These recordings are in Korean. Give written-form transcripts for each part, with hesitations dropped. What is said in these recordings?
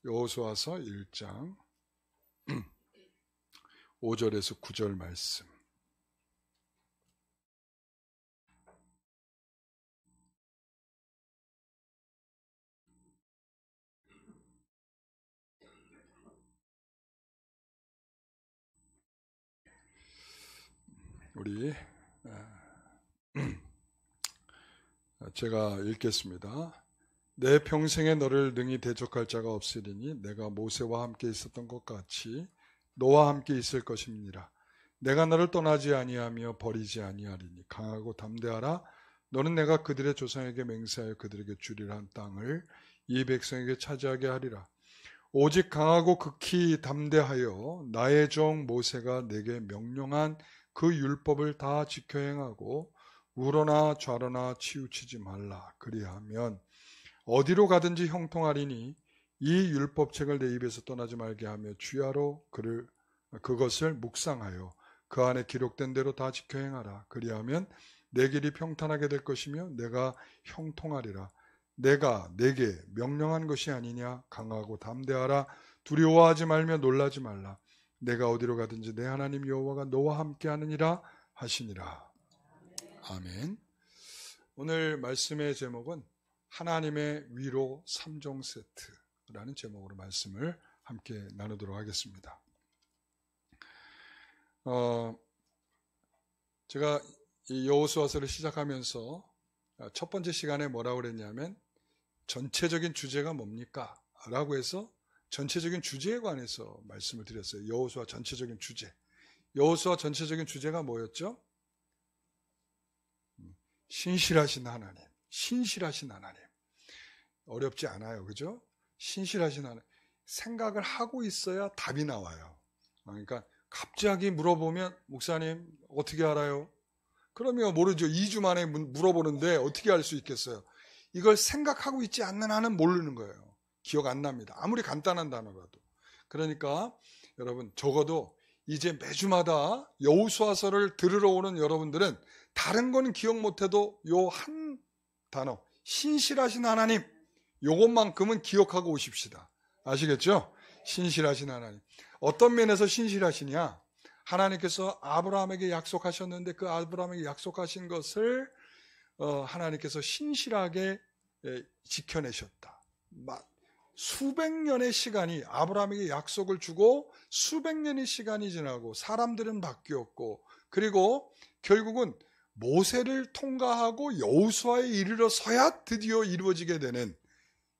여호수아서 1장 5절에서 9절 말씀. 우리 제가 읽겠습니다. 내 평생에 너를 능히 대적할 자가 없으리니 내가 모세와 함께 있었던 것 같이 너와 함께 있을 것임이니라. 내가 너를 떠나지 아니하며 버리지 아니하리니 강하고 담대하라. 너는 내가 그들의 조상에게 맹세하여 그들에게 주리라 한 땅을 이 백성에게 차지하게 하리라. 오직 강하고 극히 담대하여 나의 종 모세가 내게 명령한 그 율법을 다 지켜 행하고 우러나 좌로나 치우치지 말라. 그리하면 어디로 가든지 형통하리니 이 율법책을 내 입에서 떠나지 말게 하며 주야로 그것을 묵상하여 그 안에 기록된 대로 다 지켜 행하라. 그리하면 내 길이 평탄하게 될 것이며 내가 형통하리라. 내가 내게 명령한 것이 아니냐. 강하고 담대하라. 두려워하지 말며 놀라지 말라. 내가 어디로 가든지 내 하나님 여호와가 너와 함께 하느니라 하시니라. 아멘. 오늘 말씀의 제목은 하나님의 위로 3종 세트라는 제목으로 말씀을 함께 나누도록 하겠습니다. 제가 이 여호수아서를 시작하면서 첫 번째 시간에 뭐라고 그랬냐면 전체적인 주제가 뭡니까? 라고 해서 전체적인 주제에 관해서 말씀을 드렸어요. 여호수아 전체적인 주제. 여호수아 전체적인 주제가 뭐였죠? 신실하신 하나님. 신실하신 하나님. 어렵지 않아요. 그죠? 신실하신 하나님. 생각을 하고 있어야 답이 나와요. 그러니까 갑자기 물어보면 목사님 어떻게 알아요? 그러면 모르죠. 2주 만에 물어보는데 어떻게 알 수 있겠어요? 이걸 생각하고 있지 않는 한은 모르는 거예요. 기억 안 납니다. 아무리 간단한 단어라도. 그러니까 여러분 적어도 이제 매주마다 여호수아서를 들으러 오는 여러분들은 다른 거는 기억 못해도 요 한 단어 신실하신 하나님 요것만큼은 기억하고 오십시다. 아시겠죠? 신실하신 하나님. 어떤 면에서 신실하시냐? 하나님께서 아브라함에게 약속하셨는데 그 아브라함에게 약속하신 것을 하나님께서 신실하게 지켜내셨다. 수백 년의 시간이 아브라함에게 약속을 주고 수백 년의 시간이 지나고 사람들은 바뀌었고 그리고 결국은 모세를 통과하고 여호수아에 이르러서야 드디어 이루어지게 되는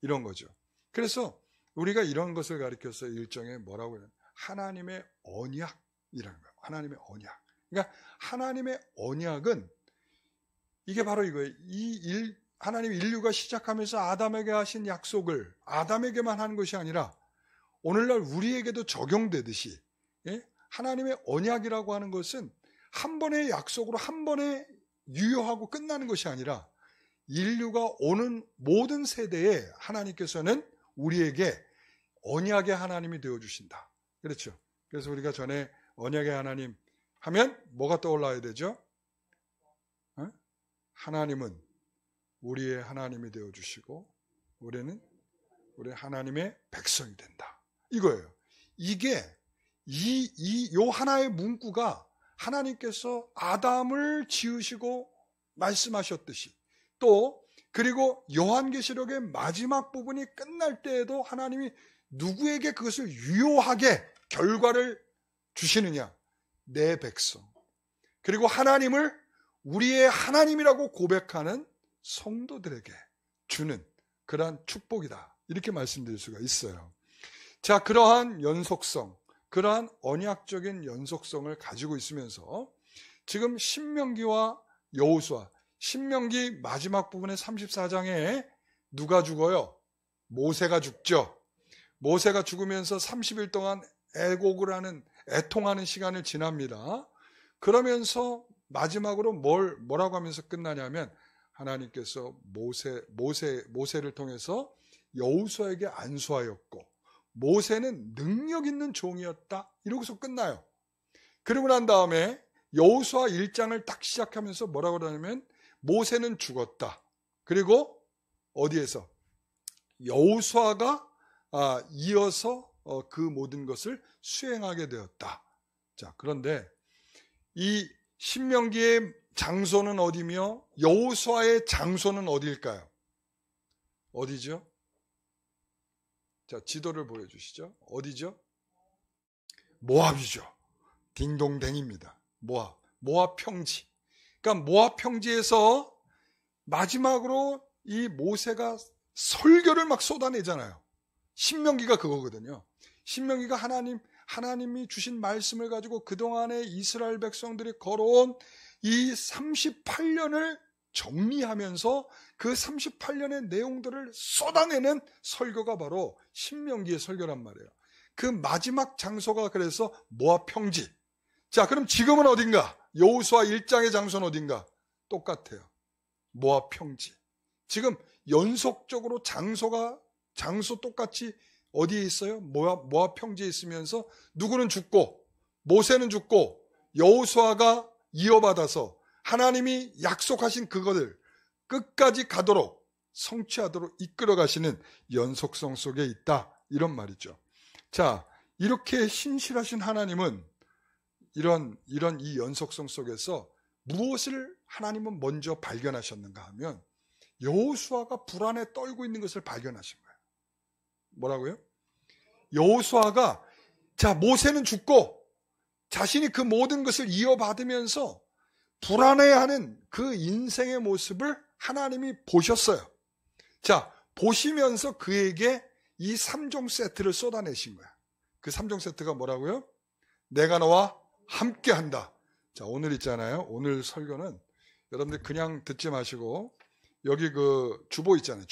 이런 거죠. 그래서 우리가 이런 것을 가리켜서 일종의 뭐라고 해요? 하나님의 언약이라는 거예요. 하나님의 언약. 그러니까 하나님의 언약은 이게 바로 이거예요. 하나님 인류가 시작하면서 아담에게 하신 약속을 아담에게만 하는 것이 아니라 오늘날 우리에게도 적용되듯이 하나님의 언약이라고 하는 것은 한 번의 약속으로 한 번에 유효하고 끝나는 것이 아니라 인류가 오는 모든 세대에 하나님께서는 우리에게 언약의 하나님이 되어주신다. 그렇죠. 그래서 우리가 전에 언약의 하나님 하면 뭐가 떠올라야 되죠? 하나님은 우리의 하나님이 되어주시고 우리는 우리 하나님의 백성이 된다. 이거예요. 이게 요 하나의 문구가 하나님께서 아담을 지으시고 말씀하셨듯이 또 그리고 요한계시록의 마지막 부분이 끝날 때에도 하나님이 누구에게 그것을 유효하게 결과를 주시느냐? 내 백성. 그리고 하나님을 우리의 하나님이라고 고백하는 성도들에게 주는 그러한 축복이다. 이렇게 말씀드릴 수가 있어요. 자, 그러한 연속성, 그러한 언약적인 연속성을 가지고 있으면서 지금 신명기와 여호수아, 신명기 마지막 부분의 34장에 누가 죽어요? 모세가 죽죠. 모세가 죽으면서 30일 동안 애통하는 시간을 지납니다. 그러면서 마지막으로 뭐라고 하면서 끝나냐면 하나님께서 모세를 통해서 여호수아에게 안수하였고 모세는 능력 있는 종이었다. 이러고서 끝나요. 그러고 난 다음에 여호수아 1장을 딱 시작하면서 뭐라고 그러냐면 모세는 죽었다. 그리고 어디에서? 여호수아가 이어서 그 모든 것을 수행하게 되었다. 자, 그런데 이 신명기의 장소는 어디며 여호수아의 장소는 어디일까요? 어디죠? 자, 지도를 보여주시죠. 어디죠? 모압이죠. 딩동댕입니다. 모압 평지. 그러니까 모압 평지에서 마지막으로 이 모세가 설교를 막 쏟아내잖아요. 신명기가 그거거든요. 신명기가 하나님이 주신 말씀을 가지고 그동안에 이스라엘 백성들이 걸어온 이 38년을 정리하면서 그 38년의 내용들을 쏟아내는 설교가 바로 신명기의 설교란 말이에요. 그 마지막 장소가 그래서 모압 평지. 자, 그럼 지금은 어딘가? 여호수아 1장의 장소는 어딘가? 똑같아요. 모압 평지. 지금 연속적으로 장소 똑같이 어디에 있어요? 모압 평지에 있으면서 누구는 죽고 모세는 죽고 여호수아가 이어받아서 하나님이 약속하신 그것을 끝까지 가도록 성취하도록 이끌어 가시는 연속성 속에 있다. 이런 말이죠. 자, 이렇게 신실하신 하나님은 이런 이 연속성 속에서 무엇을 하나님은 먼저 발견하셨는가 하면 여호수아가 불안에 떨고 있는 것을 발견하신 거예요. 뭐라고요? 여호수아가 모세는 죽고 자신이 그 모든 것을 이어받으면서 불안해하는 그 인생의 모습을 하나님이 보셨어요. 자, 보시면서 그에게 이 3종 세트를 쏟아내신 거야. 그 3종 세트가 뭐라고요? 내가 너와 함께한다. 자, 오늘 있잖아요. 오늘 설교는 여러분들 그냥 듣지 마시고 여기 그 주보 있잖아요.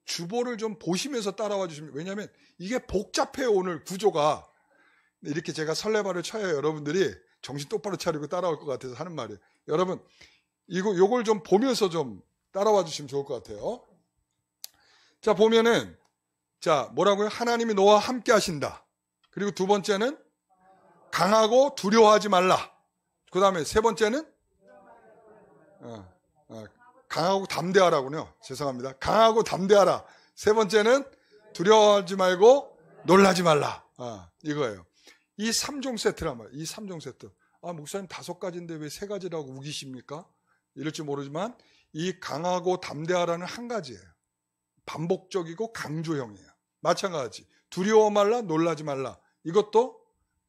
주보를 좀 보시면서 따라와 주시면, 왜냐하면 이게 복잡해요. 오늘 구조가. 이렇게 제가 설레발을 쳐야 여러분들이 정신 똑바로 차리고 따라올 것 같아서 하는 말이에요. 여러분 요걸 좀 보면서 좀 따라와 주시면 좋을 것 같아요. 자, 보면은 뭐라고요? 하나님이 너와 함께 하신다. 그리고 두 번째는 강하고 두려워하지 말라. 그 다음에 세 번째는 강하고 담대하라군요. 죄송합니다. 강하고 담대하라. 세 번째는 두려워하지 말고 놀라지 말라. 이거예요. 이 3종 세트란 말이에요. 이 3종 세트. 목사님 5가지인데 왜 3가지라고 우기십니까? 이럴지 모르지만 이 강하고 담대하라는 한 가지예요. 반복적이고 강조형이에요. 마찬가지. 두려워 말라, 놀라지 말라. 이것도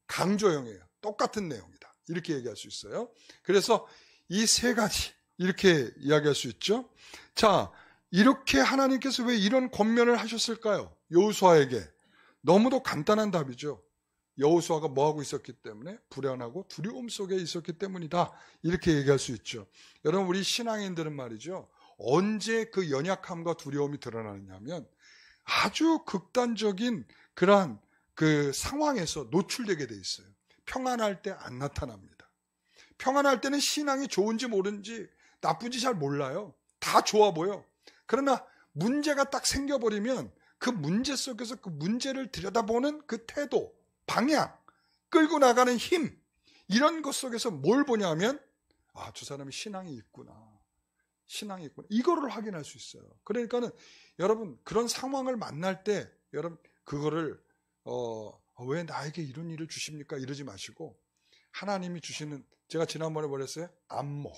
강조형이에요. 똑같은 내용이다. 이렇게 얘기할 수 있어요. 그래서 이 3가지 이렇게 이야기할 수 있죠. 자, 이렇게 하나님께서 왜 이런 권면을 하셨을까요? 여호수아에게. 너무도 간단한 답이죠. 여호수아가 뭐하고 있었기 때문에? 불안하고 두려움 속에 있었기 때문이다. 이렇게 얘기할 수 있죠. 여러분, 우리 신앙인들은 말이죠. 언제 그 연약함과 두려움이 드러나느냐 하면 아주 극단적인 그러한 그 상황에서 노출되게 돼 있어요. 평안할 때 안 나타납니다. 평안할 때는 신앙이 좋은지 모르는지 나쁜지 잘 몰라요. 다 좋아 보여. 그러나 문제가 딱 생겨버리면 그 문제 속에서 그 문제를 들여다보는 그 태도, 방향, 끌고 나가는 힘, 이런 것 속에서 뭘 보냐면 저 사람이 신앙이 있구나. 이거를 확인할 수 있어요. 그러니까는 여러분 그런 상황을 만날 때 여러분 그거를 왜 나에게 이런 일을 주십니까? 이러지 마시고 하나님이 주시는, 제가 지난번에 말했어요. 안목.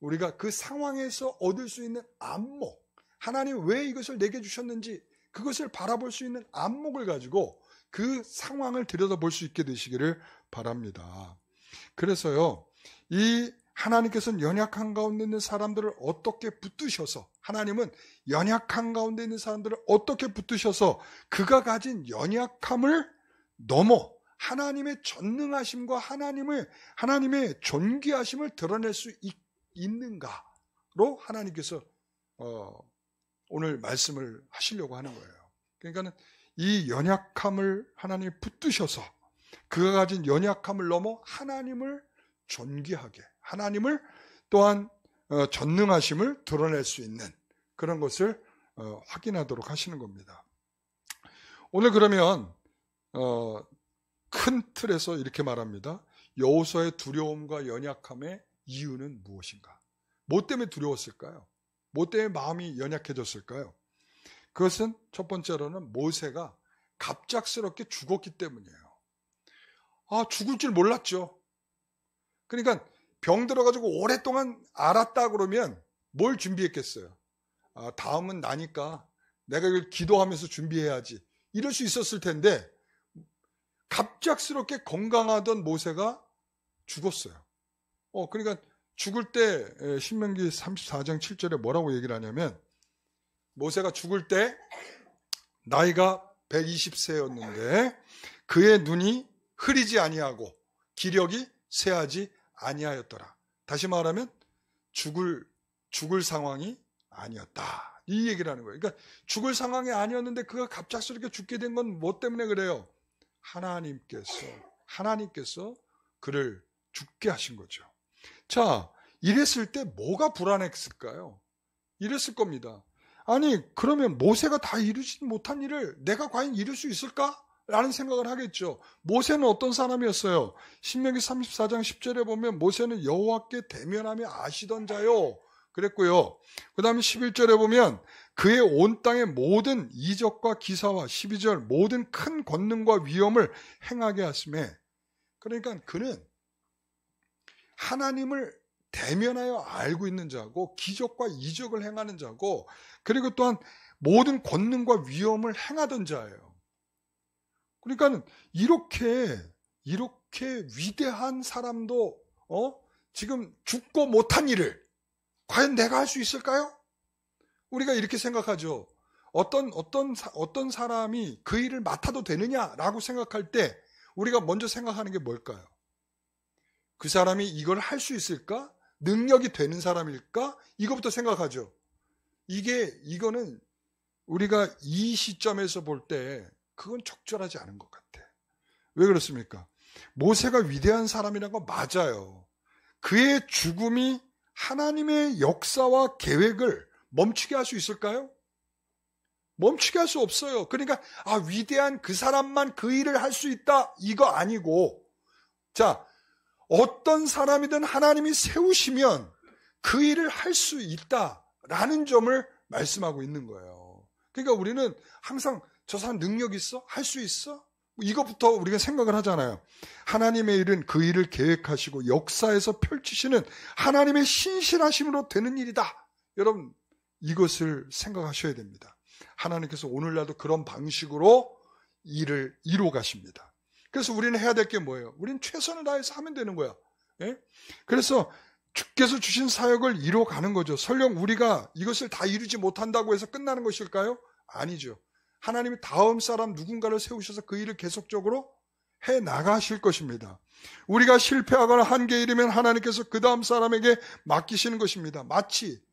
우리가 그 상황에서 얻을 수 있는 안목. 하나님 왜 이것을 내게 주셨는지 그것을 바라볼 수 있는 안목을 가지고 그 상황을 들여다볼 수 있게 되시기를 바랍니다. 그래서요, 이 하나님께서는 연약한 가운데 있는 사람들을 어떻게 붙드셔서, 하나님은 연약한 가운데 있는 사람들을 어떻게 붙드셔서 그가 가진 연약함을 넘어 하나님의 전능하심과 하나님의 존귀하심을 드러낼 수 있는가로 하나님께서 오늘 말씀을 하시려고 하는 거예요. 그러니까는 이 연약함을 하나님이 붙드셔서 그가 가진 연약함을 넘어 하나님을 존귀하게, 하나님을 또한 전능하심을 드러낼 수 있는 그런 것을 확인하도록 하시는 겁니다. 오늘 그러면 큰 틀에서 이렇게 말합니다. 여호수아의 두려움과 연약함의 이유는 무엇인가? 뭐 때문에 두려웠을까요? 뭐 때문에 마음이 연약해졌을까요? 그것은 첫 번째로는 모세가 갑작스럽게 죽었기 때문이에요. 죽을 줄 몰랐죠. 그러니까 병 들어가지고 오랫동안 앓았다 그러면 뭘 준비했겠어요? 다음은 나니까 내가 이걸 기도하면서 준비해야지. 이럴 수 있었을 텐데 갑작스럽게 건강하던 모세가 죽었어요. 그러니까 죽을 때 신명기 34장 7절에 뭐라고 얘기를 하냐면 모세가 죽을 때 나이가 120세였는데 그의 눈이 흐리지 아니하고 기력이 쇠하지 아니하였더라. 다시 말하면 죽을 상황이 아니었다. 이 얘기를 하는 거예요. 그러니까 죽을 상황이 아니었는데 그가 갑작스럽게 죽게 된 건 뭐 때문에 그래요? 하나님께서 그를 죽게 하신 거죠. 자, 이랬을 때 뭐가 불안했을까요? 이랬을 겁니다. 아니, 그러면 모세가 다 이루지 못한 일을 내가 과연 이룰 수 있을까? 라는 생각을 하겠죠. 모세는 어떤 사람이었어요? 신명기 34장 10절에 보면 모세는 여호와께 대면하며 아시던 자요. 그랬고요. 그 다음에 11절에 보면 그의 온 땅의 모든 이적과 기사와 12절 모든 큰 권능과 위엄을 행하게 하심에, 그러니까 그는 하나님을 대면하여 알고 있는 자고 기적과 이적을 행하는 자고 그리고 또한 모든 권능과 위엄을 행하던 자예요. 그러니까 이렇게 위대한 사람도 지금 죽고 못한 일을 과연 내가 할 수 있을까요? 우리가 이렇게 생각하죠. 어떤 사람이 그 일을 맡아도 되느냐라고 생각할 때 우리가 먼저 생각하는 게 뭘까요? 그 사람이 이걸 할 수 있을까? 능력이 되는 사람일까? 이거부터 생각하죠. 이거는 우리가 이 시점에서 볼 때 그건 적절하지 않은 것 같아. 왜 그렇습니까? 모세가 위대한 사람이란 건 맞아요. 그의 죽음이 하나님의 역사와 계획을 멈추게 할 수 있을까요? 멈추게 할 수 없어요. 그러니까 위대한 그 사람만 그 일을 할 수 있다 이거 아니고, 자, 어떤 사람이든 하나님이 세우시면 그 일을 할 수 있다라는 점을 말씀하고 있는 거예요. 그러니까 우리는 항상 저 사람 능력 있어? 할 수 있어? 이것부터 우리가 생각을 하잖아요. 하나님의 일은 그 일을 계획하시고 역사에서 펼치시는 하나님의 신실하심으로 되는 일이다. 여러분, 이것을 생각하셔야 됩니다. 하나님께서 오늘날도 그런 방식으로 일을 이루어 가십니다. 그래서 우리는 해야 될 게 뭐예요? 우리는 최선을 다해서 하면 되는 거야. 예? 그래서 주께서 주신 사역을 이루어 가는 거죠. 설령 우리가 이것을 다 이루지 못한다고 해서 끝나는 것일까요? 아니죠. 하나님이 다음 사람 누군가를 세우셔서 그 일을 계속적으로 해 나가실 것입니다. 우리가 실패하거나 한계에 이르면 하나님께서 그 다음 사람에게 맡기시는 것입니다. 마치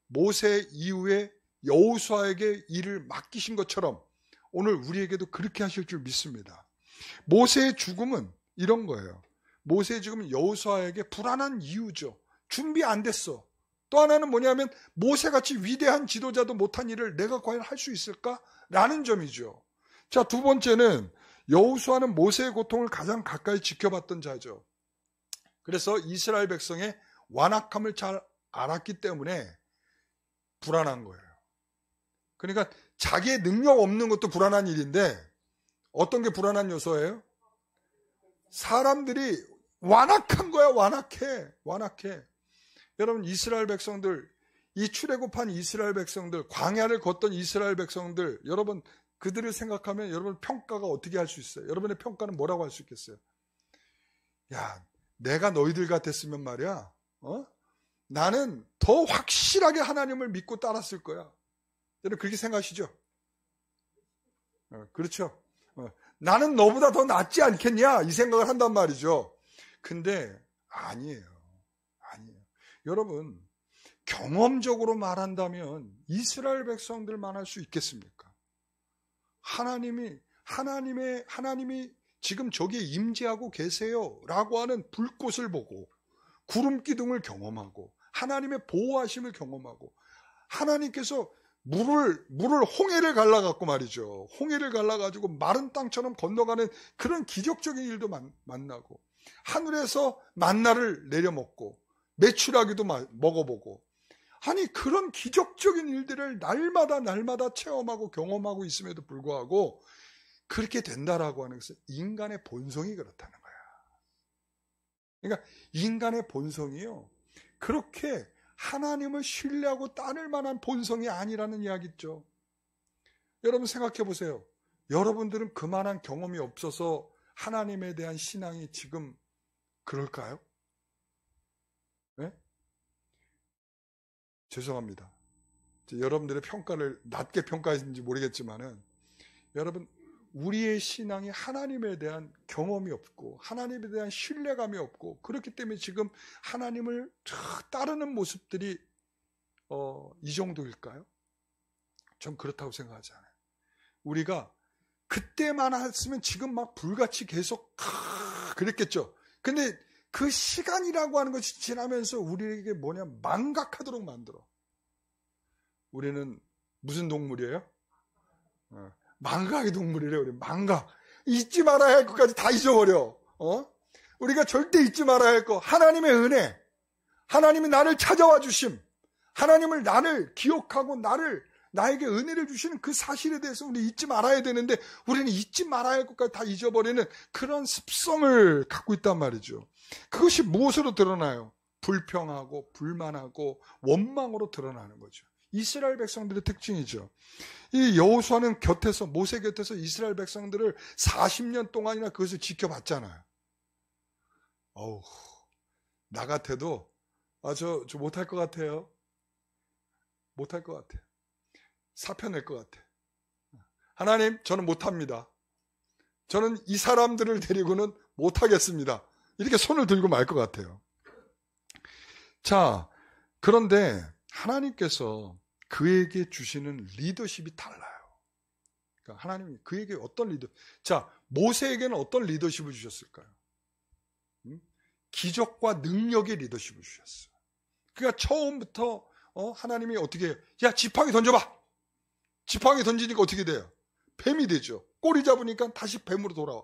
모세 이후에 여호수아에게 일을 맡기신 것처럼 오늘 우리에게도 그렇게 하실 줄 믿습니다. 모세의 죽음은 이런 거예요. 모세의 죽음은 여호수아에게 불안한 이유죠. 준비 안 됐어. 또 하나는 뭐냐면 모세같이 위대한 지도자도 못한 일을 내가 과연 할 수 있을까? 라는 점이죠. 자, 두 번째는 여호수아는 모세의 고통을 가장 가까이 지켜봤던 자죠. 그래서 이스라엘 백성의 완악함을 잘 알았기 때문에 불안한 거예요. 그러니까 자기의 능력 없는 것도 불안한 일인데 어떤 게 불안한 요소예요? 사람들이 완악한 거야. 완악해. 여러분, 이스라엘 백성들, 이 출애굽한 이스라엘 백성들, 광야를 걷던 이스라엘 백성들, 여러분 그들을 생각하면 여러분 평가가 어떻게 할 수 있어요? 여러분의 평가는 뭐라고 할 수 있겠어요? 야, 내가 너희들 같았으면 말이야, 나는 더 확실하게 하나님을 믿고 따랐을 거야. 여러분 그렇게 생각하시죠? 그렇죠? 나는 너보다 더 낫지 않겠냐? 이 생각을 한단 말이죠. 근데 아니에요. 여러분, 경험적으로 말한다면 이스라엘 백성들만 할 수 있겠습니까? 하나님이 지금 저기에 임재하고 계세요 라고 하는 불꽃을 보고 구름 기둥을 경험하고 하나님의 보호하심을 경험하고 하나님께서 물을 홍해를 갈라갖고 말이죠. 홍해를 갈라가지고 마른 땅처럼 건너가는 그런 기적적인 일도 만나고 하늘에서 만나를 내려먹고 메추라기도 먹어보고 아니 그런 기적적인 일들을 날마다 체험하고 경험하고 있음에도 불구하고 그렇게 된다라고 하는 것은 인간의 본성이 그렇다는 거야. 그러니까 인간의 본성이요, 그렇게 하나님을 신뢰하고 따를 만한 본성이 아니라는 이야기죠. 여러분 생각해 보세요. 여러분들은 그만한 경험이 없어서 하나님에 대한 신앙이 지금 그럴까요? 네? 죄송합니다. 여러분들의 평가를 낮게 평가했는지 모르겠지만은, 여러분 우리의 신앙이 하나님에 대한 경험이 없고 하나님에 대한 신뢰감이 없고, 그렇기 때문에 지금 하나님을 따르는 모습들이 이 정도일까요? 전 그렇다고 생각하지 않아요. 우리가 그때만 했으면 지금 막 불같이 계속 그랬겠죠. 근데 그 시간이라고 하는 것이 지나면서 우리에게 뭐냐, 망각하도록 만들어. 우리는 무슨 동물이에요? 망각의 동물이래요. 우리 망각. 잊지 말아야 할 것까지 다 잊어버려. 우리가 절대 잊지 말아야 할 것, 하나님의 은혜, 하나님이 나를 찾아와 주심, 하나님을 나를 기억하고 나에게 은혜를 주시는 그 사실에 대해서 우리 잊지 말아야 되는데, 우리는 잊지 말아야 할 것까지 다 잊어버리는 그런 습성을 갖고 있단 말이죠. 그것이 무엇으로 드러나요? 불평하고 불만하고 원망으로 드러나는 거죠. 이스라엘 백성들의 특징이죠. 이 여호수아는 모세 곁에서 이스라엘 백성들을 40년 동안이나 그것을 지켜봤잖아요. 나 같아도 저 못할 것 같아요. 못할 것 같아요. 사표 낼 것 같아. 하나님, 저는 못합니다. 저는 이 사람들을 데리고는 못하겠습니다. 이렇게 손을 들고 말 것 같아요. 자, 그런데 하나님께서 그에게 주시는 리더십이 달라요. 그러니까 하나님이 그에게 어떤 모세에게는 어떤 리더십을 주셨을까요? 기적과 능력의 리더십을 주셨어요. 그러니까 처음부터 하나님이 어떻게 해요? 야, 지팡이 던져봐. 지팡이 던지니까 어떻게 돼요? 뱀이 되죠. 꼬리 잡으니까 다시 뱀으로 돌아와.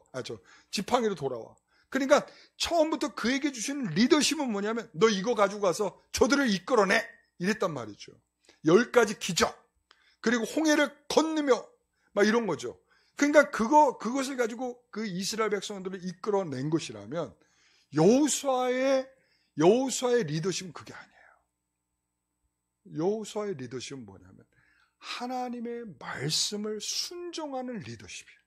지팡이로 돌아와. 그러니까 처음부터 그에게 주시는 리더십은 뭐냐면, 너 이거 가지고 가서 저들을 이끌어내. 이랬단 말이죠. 10가지 기적, 그리고 홍해를 건너며 막 이런 거죠. 그러니까 그것을 가지고 그 이스라엘 백성들을 이끌어낸 것이라면, 여호수아의 리더십은 그게 아니에요. 여호수아의 리더십은 뭐냐면 하나님의 말씀을 순종하는 리더십이에요.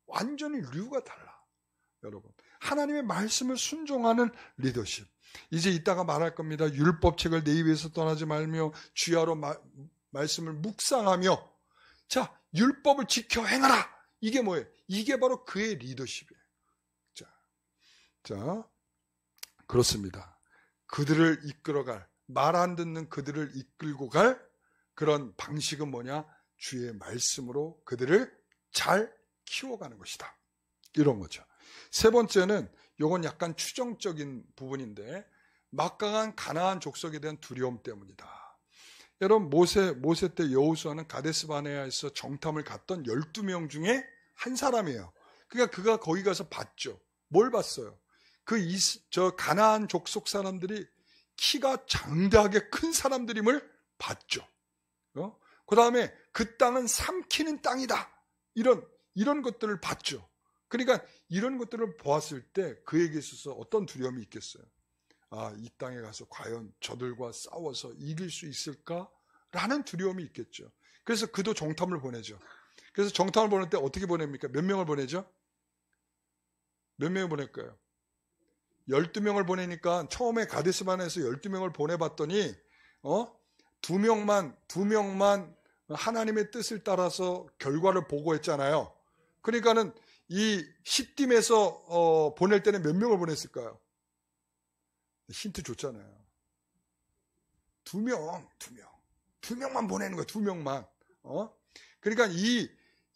완전히 류가 달라. 여러분, 하나님의 말씀을 순종하는 리더십. 이제 이따가 말할 겁니다. 율법책을 내 입에서 떠나지 말며 주야로 말씀을 묵상하며, 자, 율법을 지켜 행하라. 이게 뭐예요? 이게 바로 그의 리더십이에요. 자, 그렇습니다. 그들을 이끌어갈, 말 안 듣는 그들을 이끌고 갈 그런 방식은 뭐냐? 주의 말씀으로 그들을 잘 키워가는 것이다. 이런 거죠. 세 번째는, 요건 약간 추정적인 부분인데, 막강한 가나안 족속에 대한 두려움 때문이다. 여러분, 모세 때 여호수아는 가데스바네아에서 정탐을 갔던 12명 중에 한 사람이에요. 그러니까 그가 거기 가서 봤죠. 뭘 봤어요? 저 가나안 족속 사람들이 키가 장대하게 큰 사람들임을 봤죠. 그 다음에 그 땅은 삼키는 땅이다. 이런 것들을 봤죠. 그러니까 이런 것들을 보았을 때 그에게 있어서 어떤 두려움이 있겠어요? 이 땅에 가서 과연 저들과 싸워서 이길 수 있을까라는 두려움이 있겠죠. 그래서 그도 정탐을 보내죠. 그래서 정탐을 보낼 때 어떻게 보냅니까? 몇 명을 보내죠? 몇 명을 보낼까요? 12명을 보내니까 처음에 가데스바네에서 12명을 보내봤더니 2명만 하나님의 뜻을 따라서 결과를 보고했잖아요. 그러니까는 이 시딤에서 보낼 때는 몇 명을 보냈을까요? 힌트 줬잖아요. 2명만 보내는 거예요. 2명만. 그러니까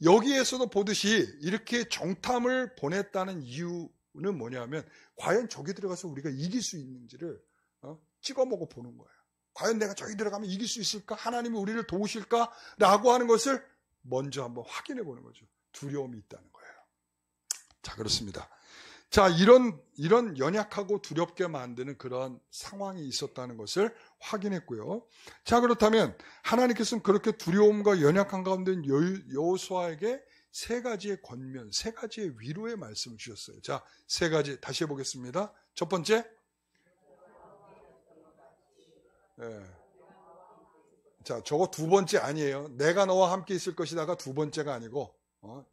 여기에서도 보듯이 이렇게 정탐을 보냈다는 이유는 뭐냐면, 과연 저기 들어가서 우리가 이길 수 있는지를 찍어먹어 보는 거예요. 과연 내가 저기 들어가면 이길 수 있을까? 하나님이 우리를 도우실까? 라고 하는 것을 먼저 한번 확인해 보는 거죠. 두려움이 있다는 거예요. 자, 그렇습니다. 자, 이런 연약하고 두렵게 만드는 그런 상황이 있었다는 것을 확인했고요. 자, 그렇다면 하나님께서는 그렇게 두려움과 연약한 가운데 있는 여호수아에게 세 가지의 권면, 세 가지의 위로의 말씀을 주셨어요. 자, 세 가지 다시 해보겠습니다. 첫 번째, 자, 저거 두 번째 아니에요. 내가 너와 함께 있을 것이다가 두 번째가 아니고,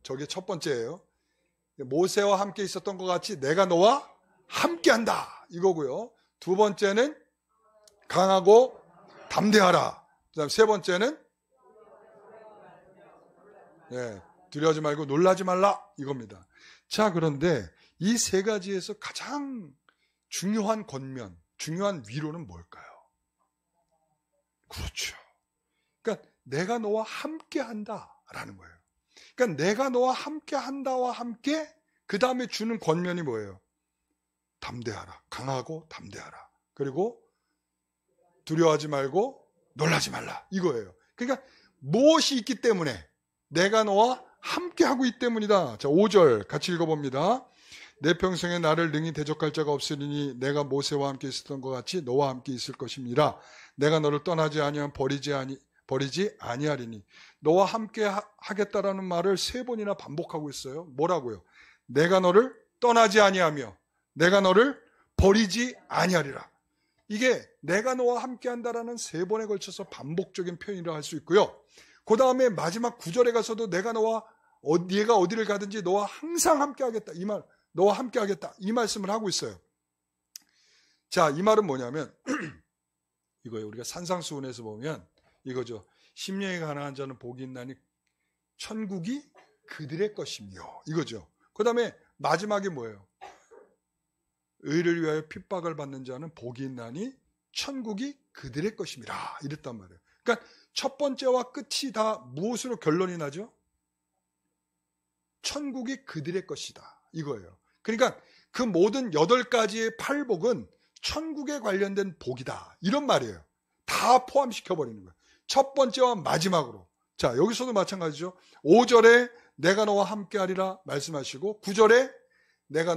저게 첫 번째예요. 모세와 함께 있었던 것 같이 내가 너와 함께 한다. 이거고요. 두 번째는 강하고 담대하라. 그다음 세 번째는 두려워하지 말고 놀라지 말라. 이겁니다. 자, 그런데 이 세 가지에서 가장 중요한 권면, 중요한 위로는 뭘까요? 그렇죠. 그러니까 내가 너와 함께 한다라는 거예요. 그러니까 내가 너와 함께 한다와 함께 그 다음에 주는 권면이 뭐예요? 담대하라. 강하고 담대하라. 그리고 두려워하지 말고 놀라지 말라. 이거예요. 그러니까 무엇이 있기 때문에 내가 너와 함께 하고 있기 때문이다. 자, 5절 같이 읽어봅니다. 내 평생에 나를 능히 대적할 자가 없으리니 내가 모세와 함께 있었던 것 같이 너와 함께 있을 것입니다. 내가 너를 떠나지 아니하면 버리지 아니하리니. 너와 함께 하겠다라는 말을 세 번이나 반복하고 있어요. 뭐라고요? 내가 너를 떠나지 아니하며 내가 너를 버리지 아니하리라. 이게 내가 너와 함께 한다라는 세 번에 걸쳐서 반복적인 표현이라 할 수 있고요. 그 다음에 마지막 9절에 가서도 내가 얘가 어디를 가든지 너와 항상 함께 하겠다. 이 말, 너와 함께 하겠다. 이 말씀을 하고 있어요. 자, 이 말은 뭐냐면 이거예요. 우리가 산상수훈에서 보면 이거죠. 심령이 가난한 자는 복이 있나니 천국이 그들의 것이며. 이거죠. 그 다음에 마지막에 뭐예요? 의를 위하여 핍박을 받는 자는 복이 있나니 천국이 그들의 것임이라. 이랬단 말이에요. 그러니까 첫 번째와 끝이 다 무엇으로 결론이 나죠? 천국이 그들의 것이다. 이거예요. 그러니까 그 모든 8가지의 팔복은 천국에 관련된 복이다. 이런 말이에요. 다 포함시켜버리는 거예요. 첫 번째와 마지막으로. 자, 여기서도 마찬가지죠. 5절에 내가 너와 함께 하리라 말씀하시고 9절에 내가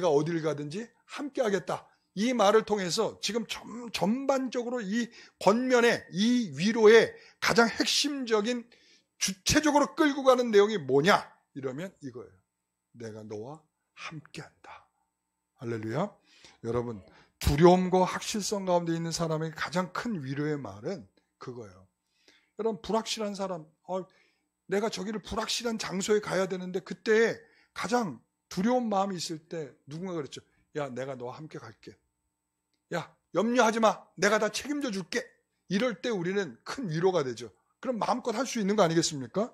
어딜 가든지 함께 하겠다. 이 말을 통해서 지금 전반적으로 이 권면의 이 위로의 가장 핵심적인 주체적으로 끌고 가는 내용이 뭐냐? 이러면 이거예요. 내가 너와 함께 한다. 할렐루야. 여러분, 두려움과 확실성 가운데 있는 사람에게 가장 큰 위로의 말은 그거예요. 여러분, 불확실한 사람, 내가 저기를 불확실한 장소에 가야 되는데 그때 가장 두려운 마음이 있을 때 누군가 그랬죠. 야, 내가 너와 함께 갈게. 야, 염려하지 마. 내가 다 책임져 줄게. 이럴 때 우리는 큰 위로가 되죠. 그럼 마음껏 할 수 있는 거 아니겠습니까?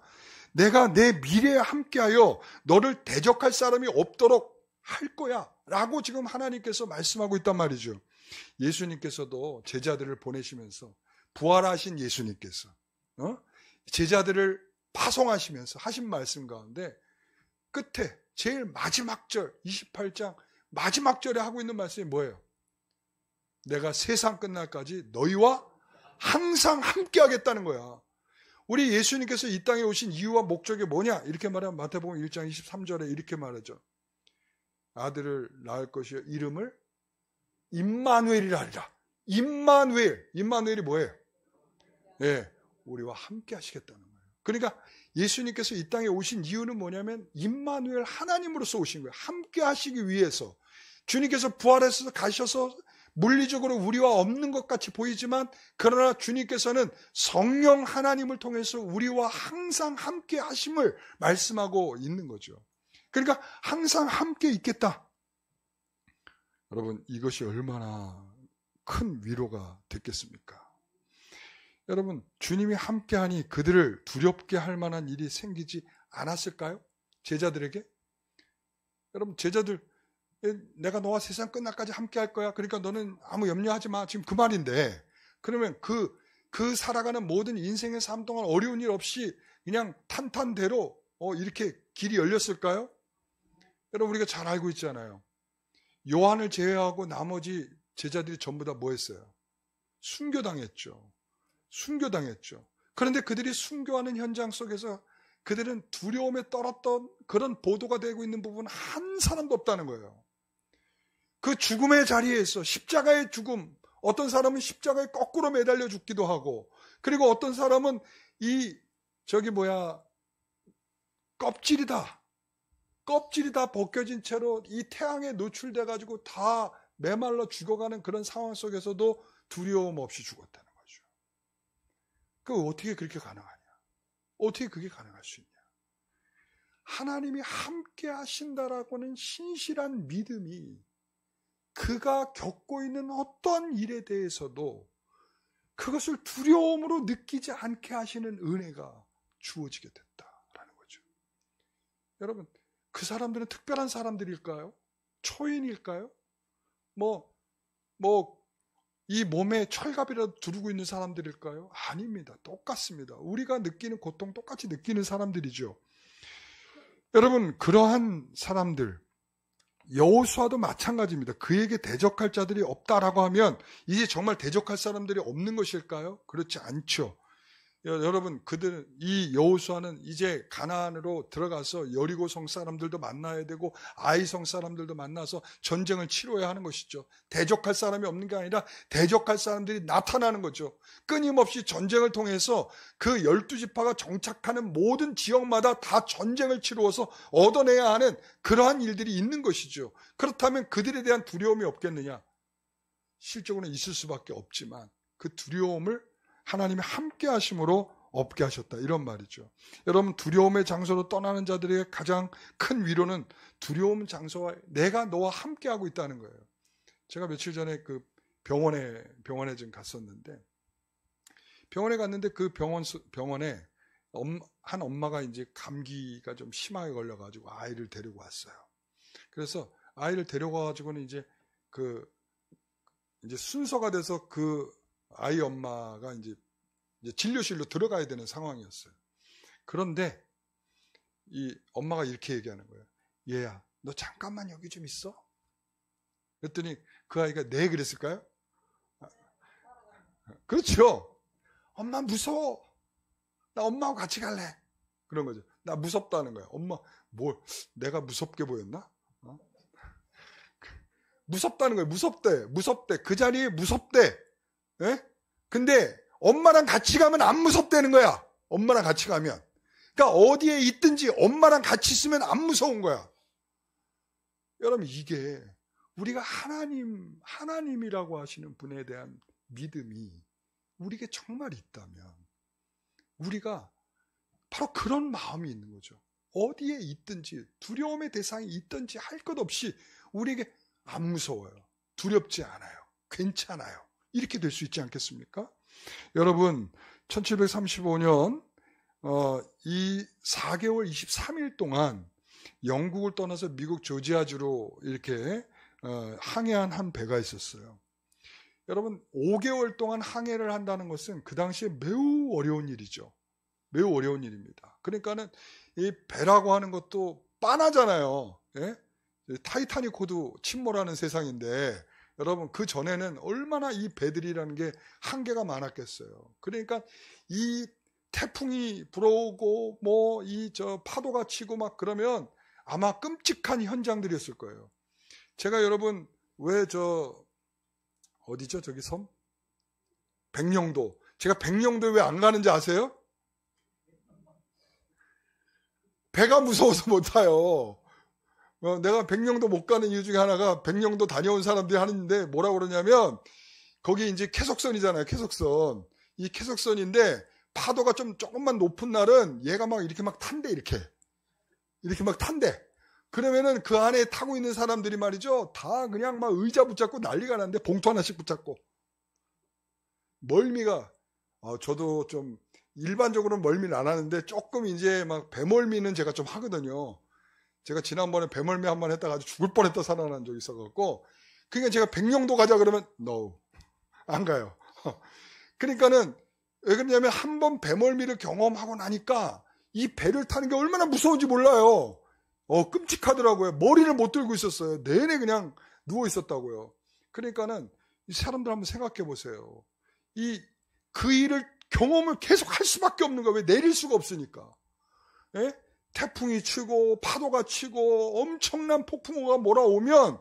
내가 내 미래에 함께하여 너를 대적할 사람이 없도록 할 거야 라고 지금 하나님께서 말씀하고 있단 말이죠. 예수님께서도 제자들을 보내시면서 부활하신 예수님께서 제자들을 파송하시면서 하신 말씀 가운데 끝에 제일 마지막 절 28장 마지막 절에 하고 있는 말씀이 뭐예요? 내가 세상 끝날까지 너희와 항상 함께 하겠다는 거야. 우리 예수님께서 이 땅에 오신 이유와 목적이 뭐냐? 이렇게 말하면 마태복음 1장 23절에 이렇게 말하죠. 아들을 낳을 것이요 이름을 임마누엘이라 하리라. 임마누엘이 뭐예요? 예, 우리와 함께 하시겠다는 거예요. 그러니까 예수님께서 이 땅에 오신 이유는 뭐냐면 임마누엘 하나님으로서 오신 거예요. 함께 하시기 위해서. 주님께서 부활해서 가셔서 물리적으로 우리와 없는 것 같이 보이지만 그러나 주님께서는 성령 하나님을 통해서 우리와 항상 함께 하심을 말씀하고 있는 거죠. 그러니까 항상 함께 있겠다. 여러분, 이것이 얼마나 큰 위로가 됐겠습니까? 여러분, 주님이 함께하니 그들을 두렵게 할 만한 일이 생기지 않았을까요? 제자들에게? 여러분, 제자들 내가 너와 세상 끝날까지 함께 할 거야. 그러니까 너는 아무 염려하지 마. 지금 그 말인데 그러면 그 살아가는 모든 인생의 삶 동안 어려운 일 없이 그냥 탄탄대로 이렇게 길이 열렸을까요? 여러분, 우리가 잘 알고 있잖아요. 요한을 제외하고 나머지 제자들이 전부 다 뭐 했어요? 순교당했죠. 그런데 그들이 순교하는 현장 속에서 그들은 두려움에 떨었던 그런 보도가 되고 있는 부분 한 사람도 없다는 거예요. 그 죽음의 자리에서 십자가의 죽음, 어떤 사람은 십자가에 거꾸로 매달려 죽기도 하고, 그리고 어떤 사람은 껍질이 다 벗겨진 채로 이 태양에 노출돼 가지고 다 메말라 죽어가는 그런 상황 속에서도 두려움 없이 죽었다는 거죠. 어떻게 그렇게 가능하냐? 어떻게 그게 가능할 수 있냐? 하나님이 함께 하신다라고는 신실한 믿음이 그가 겪고 있는 어떤 일에 대해서도 그것을 두려움으로 느끼지 않게 하시는 은혜가 주어지게 됐다라는 거죠. 여러분, 그 사람들은 특별한 사람들일까요? 초인일까요? 이 몸에 철갑이라도 두르고 있는 사람들일까요? 아닙니다. 똑같습니다. 우리가 느끼는 고통 똑같이 느끼는 사람들이죠. 여러분, 그러한 사람들, 여호수아도 마찬가지입니다. 그에게 대적할 자들이 없다라고 하면 이제 정말 대적할 사람들이 없는 것일까요? 그렇지 않죠. 여러분, 이 여호수아는 이제 가나안으로 들어가서 여리고성 사람들도 만나야 되고 아이성 사람들도 만나서 전쟁을 치러야 하는 것이죠. 대적할 사람이 없는 게 아니라 대적할 사람들이 나타나는 거죠. 끊임없이 전쟁을 통해서 그 12지파가 정착하는 모든 지역마다 다 전쟁을 치루어서 얻어내야 하는 그러한 일들이 있는 것이죠. 그렇다면 그들에 대한 두려움이 없겠느냐? 실적으로는 있을 수밖에 없지만 그 두려움을 하나님이 함께 하심으로 없게 하셨다, 이런 말이죠. 여러분, 두려움의 장소로 떠나는 자들의 가장 큰 위로는 두려움 장소와 내가 너와 함께 하고 있다는 거예요. 제가 며칠 전에 그 병원에 좀 갔었는데, 병원에 갔는데 그 병원에 한 엄마가 이제 감기가 좀 심하게 걸려가지고 아이를 데리고 왔어요. 그래서 아이를 데려가가지고는 이제 순서가 돼서 그 아이 엄마가 이제 진료실로 들어가야 되는 상황이었어요. 그런데 이 엄마가 이렇게 얘기하는 거예요. 얘야, 너 잠깐만 여기 좀 있어? 그랬더니 그 아이가 네 그랬을까요? 그렇죠. 엄마 무서워. 나 엄마하고 같이 갈래. 그런 거죠. 나 무섭다는 거야. 엄마, 내가 무섭게 보였나? 무섭다는 거예요. 무섭대. 그 자리에 무섭대. 예? 근데 엄마랑 같이 가면 안 무섭다는 거야. 엄마랑 같이 가면. 그러니까 어디에 있든지 엄마랑 같이 있으면 안 무서운 거야. 여러분, 이게 우리가 하나님이라고 하시는 분에 대한 믿음이 우리에게 정말 있다면 우리가 바로 그런 마음이 있는 거죠. 어디에 있든지 두려움의 대상이 있든지 할 것 없이 우리에게 안 무서워요. 두렵지 않아요. 괜찮아요. 이렇게 될 수 있지 않겠습니까? 여러분, 1735년 이 4개월 23일 동안 영국을 떠나서 미국 조지아주로 이렇게 항해한 한 배가 있었어요. 여러분, 5개월 동안 항해를 한다는 것은 그 당시에 매우 어려운 일이죠. 매우 어려운 일입니다. 그러니까는 이 배라고 하는 것도 빤하잖아요. 예? 타이타닉호도 침몰하는 세상인데 여러분, 그 전에는 얼마나 이 배들이라는 게 한계가 많았겠어요. 그러니까 이 태풍이 불어오고 파도가 치고 막 그러면 아마 끔찍한 현장들이었을 거예요. 제가 여러분, 어디죠? 저기 섬? 백령도. 제가 백령도에 왜 안 가는지 아세요? 배가 무서워서 못 타요. 내가 백령도 못 가는 이유 중에 하나가 백령도 다녀온 사람들이 하는데 뭐라고 그러냐면 거기 이제 캐석선이잖아요. 캐석선. 이 캐석선인데 파도가 조금만 높은 날은 얘가 막 이렇게 막 탄대. 이렇게 막 탄대. 그러면은 그 안에 타고 있는 사람들이 말이죠. 다 그냥 막 의자 붙잡고 난리가 났는데 봉투 하나씩 붙잡고. 멀미가 저도 좀 일반적으로는 멀미는 안 하는데 조금 이제 막 배멀미는 제가 좀 하거든요. 제가 지난번에 배멀미 한번 했다가 아주 죽을 뻔했다 살아난 적이 있어갖고, 그러니까 제가 백령도 가자 그러면 no, 안 가요. 그러니까는 왜 그러냐면 한번 배멀미를 경험하고 나니까 이 배를 타는 게 얼마나 무서운지 몰라요. 끔찍하더라고요. 머리를 못 들고 있었어요. 내내 그냥 누워 있었다고요. 그러니까는 이 사람들 한번 생각해 보세요. 그 일을 경험을 계속 할 수밖에 없는 거예요. 왜? 내릴 수가 없으니까. 예? 태풍이 치고 파도가 치고 엄청난 폭풍우가 몰아오면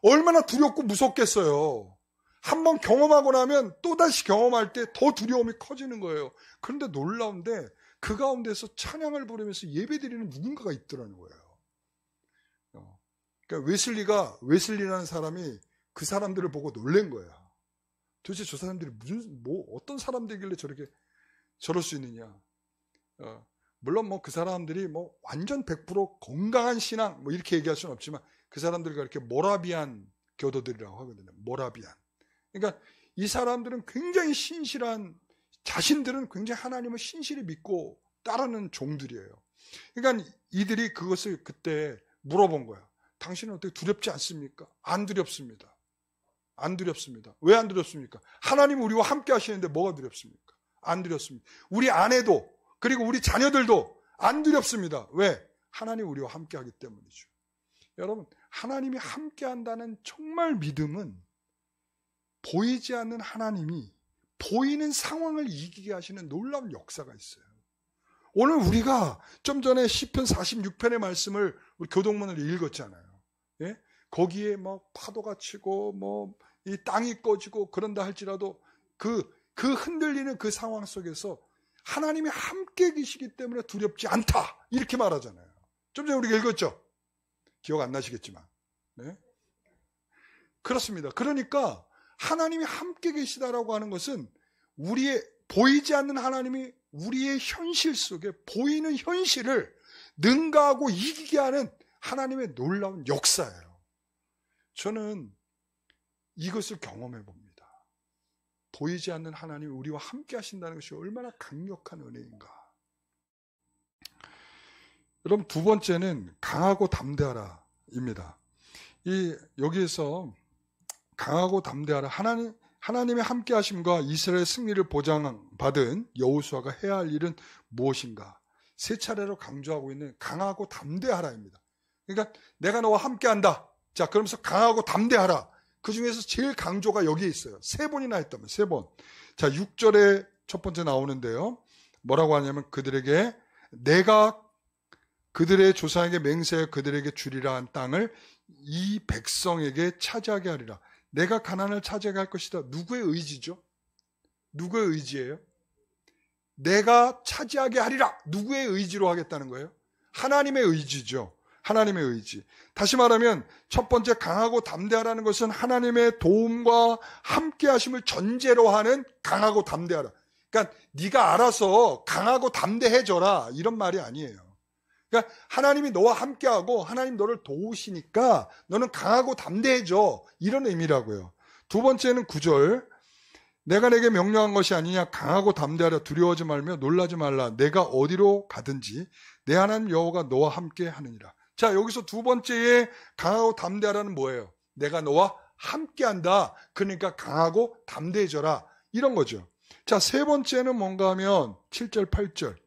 얼마나 두렵고 무섭겠어요. 한번 경험하고 나면 또다시 경험할 때 더 두려움이 커지는 거예요. 그런데 놀라운데 그 가운데서 찬양을 부르면서 예배드리는 누군가가 있더라는 거예요. 그러니까 웨슬리라는 사람이 그 사람들을 보고 놀란 거야. 도대체 저 사람들이 어떤 사람들이길래 저럴 수 있느냐. 물론 그 사람들이 완전 100% 건강한 신앙 이렇게 얘기할 수는 없지만 그 사람들과 이렇게 모라비안 교도들이라고 하거든요. 모라비안. 그러니까 이 사람들은 굉장히 신실한, 자신들은 굉장히 하나님을 신실히 믿고 따르는 종들이에요. 그러니까 이들이 그것을 그때 물어본 거야. 당신은 어떻게 두렵지 않습니까? 안 두렵습니다. 안 두렵습니다. 왜 안 두렵습니까? 하나님 우리와 함께 하시는데 뭐가 두렵습니까? 안 두렵습니다. 우리 아내도 그리고 우리 자녀들도 안 두렵습니다. 왜? 하나님 우리와 함께 하기 때문이죠. 여러분, 하나님이 함께 한다는 정말 믿음은 보이지 않는 하나님이 보이는 상황을 이기게 하시는 놀라운 역사가 있어요. 오늘 우리가 좀 전에 시편 46편의 말씀을 우리 교동문을 읽었잖아요. 예? 거기에 파도가 치고 이 땅이 꺼지고 그런다 할지라도 그 흔들리는 그 상황 속에서 하나님이 함께 계시기 때문에 두렵지 않다 이렇게 말하잖아요. 좀 전에 우리가 읽었죠? 기억 안 나시겠지만. 네? 그렇습니다. 그러니까 하나님이 함께 계시다라고 하는 것은 보이지 않는 하나님이 우리의 현실 속에 보이는 현실을 능가하고 이기게 하는 하나님의 놀라운 역사예요. 저는 이것을 경험해 봅니다. 보이지 않는 하나님이 우리와 함께 하신다는 것이 얼마나 강력한 은혜인가. 여러분, 두 번째는 강하고 담대하라입니다. 여기에서 강하고 담대하라, 하나님의 함께 하심과 이스라엘의 승리를 보장받은 여호수아가 해야 할 일은 무엇인가? 세 차례로 강조하고 있는 강하고 담대하라입니다. 그러니까 내가 너와 함께 한다. 자, 그러면서 강하고 담대하라. 그 중에서 제일 강조가 여기에 있어요. 3번이나 했다면 3번. 자, 6절에 첫 번째 나오는데요. 뭐라고 하냐면 그들에게 내가 그들의 조상에게 맹세하여 그들에게 주리라 한 땅을 이 백성에게 차지하게 하리라. 내가 가나안을 차지하게 할 것이다. 누구의 의지죠? 누구의 의지예요? 내가 차지하게 하리라. 누구의 의지로 하겠다는 거예요? 하나님의 의지죠. 하나님의 의지. 다시 말하면 첫 번째 강하고 담대하라는 것은 하나님의 도움과 함께 하심을 전제로 하는 강하고 담대하라. 그러니까 네가 알아서 강하고 담대해져라 이런 말이 아니에요. 그러니까 하나님이 너와 함께하고 하나님 너를 도우시니까 너는 강하고 담대해져 이런 의미라고요. 두 번째는 9절. 내가 내게 명령한 것이 아니냐. 강하고 담대하라. 두려워하지 말며 놀라지 말라. 내가 어디로 가든지 내 하나님 여호와가 너와 함께 하느니라. 자, 여기서 두 번째의 강하고 담대하라는 뭐예요? 내가 너와 함께한다. 그러니까 강하고 담대해져라. 이런 거죠. 자, 세 번째는 뭔가 하면 7절, 8절.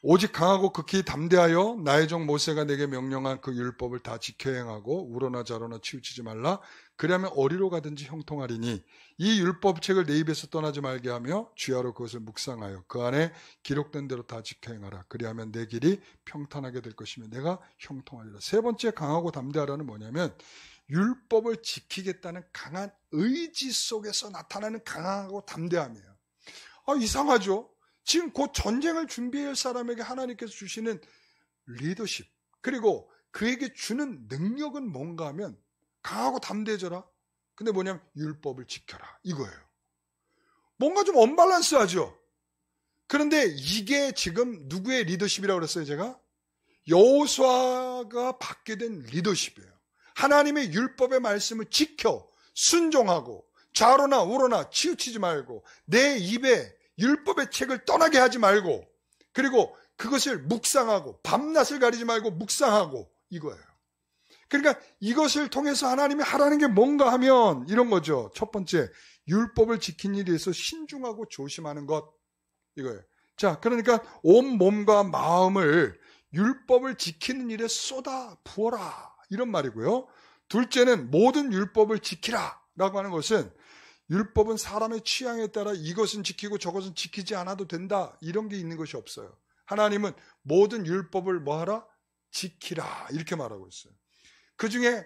오직 강하고 극히 담대하여 나의 종 모세가 내게 명령한 그 율법을 다 지켜 행하고 우로나 좌로나 치우치지 말라. 그리하면 어디로 가든지 형통하리니 이 율법책을 내 입에서 떠나지 말게 하며 주야로 그것을 묵상하여 그 안에 기록된 대로 다 지켜 행하라. 그리하면 내 길이 평탄하게 될 것이며 내가 형통하리라. 세 번째 강하고 담대하라는 뭐냐면 율법을 지키겠다는 강한 의지 속에서 나타나는 강하고 담대함이에요. 이상하죠? 지금 곧 전쟁을 준비할 사람에게 하나님께서 주시는 리더십 그리고 그에게 주는 능력은 뭔가 하면 강하고 담대해져라. 근데 뭐냐면 율법을 지켜라 이거예요. 뭔가 좀 언밸런스하죠. 그런데 이게 지금 누구의 리더십이라고 그랬어요 제가? 여호수아가 받게 된 리더십이에요. 하나님의 율법의 말씀을 지켜 순종하고 좌로나 우로나 치우치지 말고 내 입에 율법의 책을 떠나게 하지 말고 그리고 그것을 묵상하고 밤낮을 가리지 말고 묵상하고 이거예요. 그러니까 이것을 통해서 하나님이 하라는 게 뭔가 하면 이런 거죠. 첫 번째, 율법을 지킨 일에 대해서 신중하고 조심하는 것 이거예요. 자, 그러니까 온 몸과 마음을 율법을 지키는 일에 쏟아 부어라 이런 말이고요. 둘째는 모든 율법을 지키라 라고 하는 것은 율법은 사람의 취향에 따라 이것은 지키고 저것은 지키지 않아도 된다 이런 게 있는 것이 없어요. 하나님은 모든 율법을 뭐하라? 지키라 이렇게 말하고 있어요. 그 중에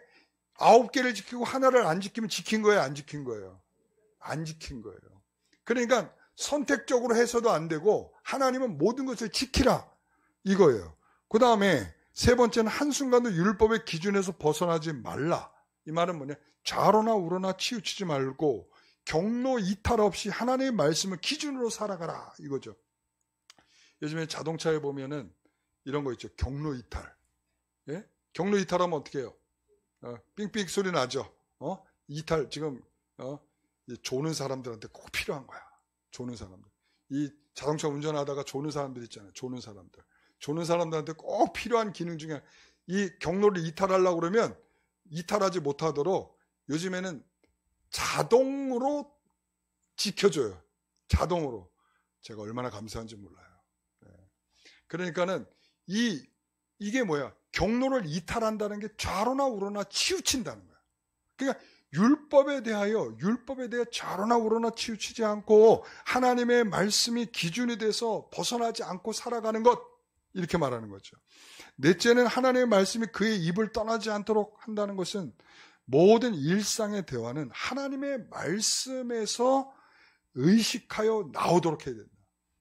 9개를 지키고 하나를 안 지키면 지킨 거예요, 안 지킨 거예요? 안 지킨 거예요. 그러니까 선택적으로 해서도 안 되고 하나님은 모든 것을 지키라 이거예요. 그 다음에 세 번째는 한순간도 율법의 기준에서 벗어나지 말라. 이 말은 뭐냐? 좌로나 우로나 치우치지 말고 경로 이탈 없이 하나님의 말씀을 기준으로 살아가라 이거죠. 요즘에 자동차에 보면은 이런 거 있죠. 경로 이탈. 예? 경로 이탈하면 어떻게 해요? 삑삑 소리 나죠. 이탈 지금 조는 사람들한테 꼭 필요한 거야. 조는 사람들. 이 자동차 운전하다가 조는 사람들 있잖아요. 조는 사람들. 조는 사람들한테 꼭 필요한 기능 중에 이 경로를 이탈하려고 그러면 이탈하지 못하도록 요즘에는 자동으로 지켜줘요. 자동으로. 제가 얼마나 감사한지 몰라요. 그러니까는 이게 뭐야? 경로를 이탈한다는 게 좌로나 우로나 치우친다는 거야. 그러니까 율법에 대하여 좌로나 우로나 치우치지 않고 하나님의 말씀이 기준이 돼서 벗어나지 않고 살아가는 것 이렇게 말하는 거죠. 넷째는 하나님의 말씀이 그의 입을 떠나지 않도록 한다는 것은 모든 일상의 대화는 하나님의 말씀에서 의식하여 나오도록 해야 된다.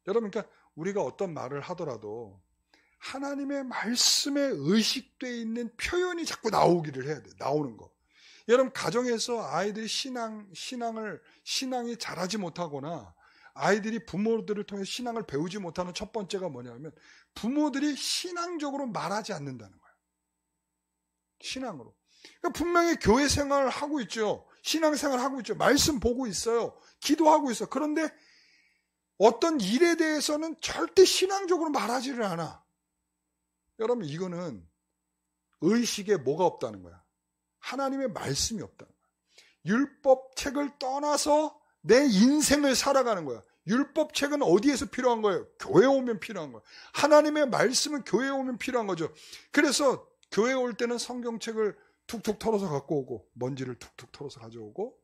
여러분 그러니까 우리가 어떤 말을 하더라도 하나님의 말씀에 의식되어 있는 표현이 자꾸 나오기를 해야 돼. 나오는 거. 여러분 가정에서 아이들이 신앙이 자라지 못하거나 아이들이 부모들을 통해 신앙을 배우지 못하는 첫 번째가 뭐냐면 부모들이 신앙적으로 말하지 않는다는 거예요. 신앙으로. 그러니까 분명히 교회 생활을 하고 있죠. 신앙생활을 하고 있죠. 말씀 보고 있어요. 기도하고 있어요. 그런데 어떤 일에 대해서는 절대 신앙적으로 말하지를 않아. 여러분 이거는 의식에 뭐가 없다는 거야? 하나님의 말씀이 없다는 거야. 율법책을 떠나서 내 인생을 살아가는 거야. 율법책은 어디에서 필요한 거예요? 교회에 오면 필요한 거예요. 하나님의 말씀은 교회에 오면 필요한 거죠. 그래서 교회에 올 때는 성경책을 툭툭 털어서 갖고 오고 먼지를 툭툭 털어서 가져오고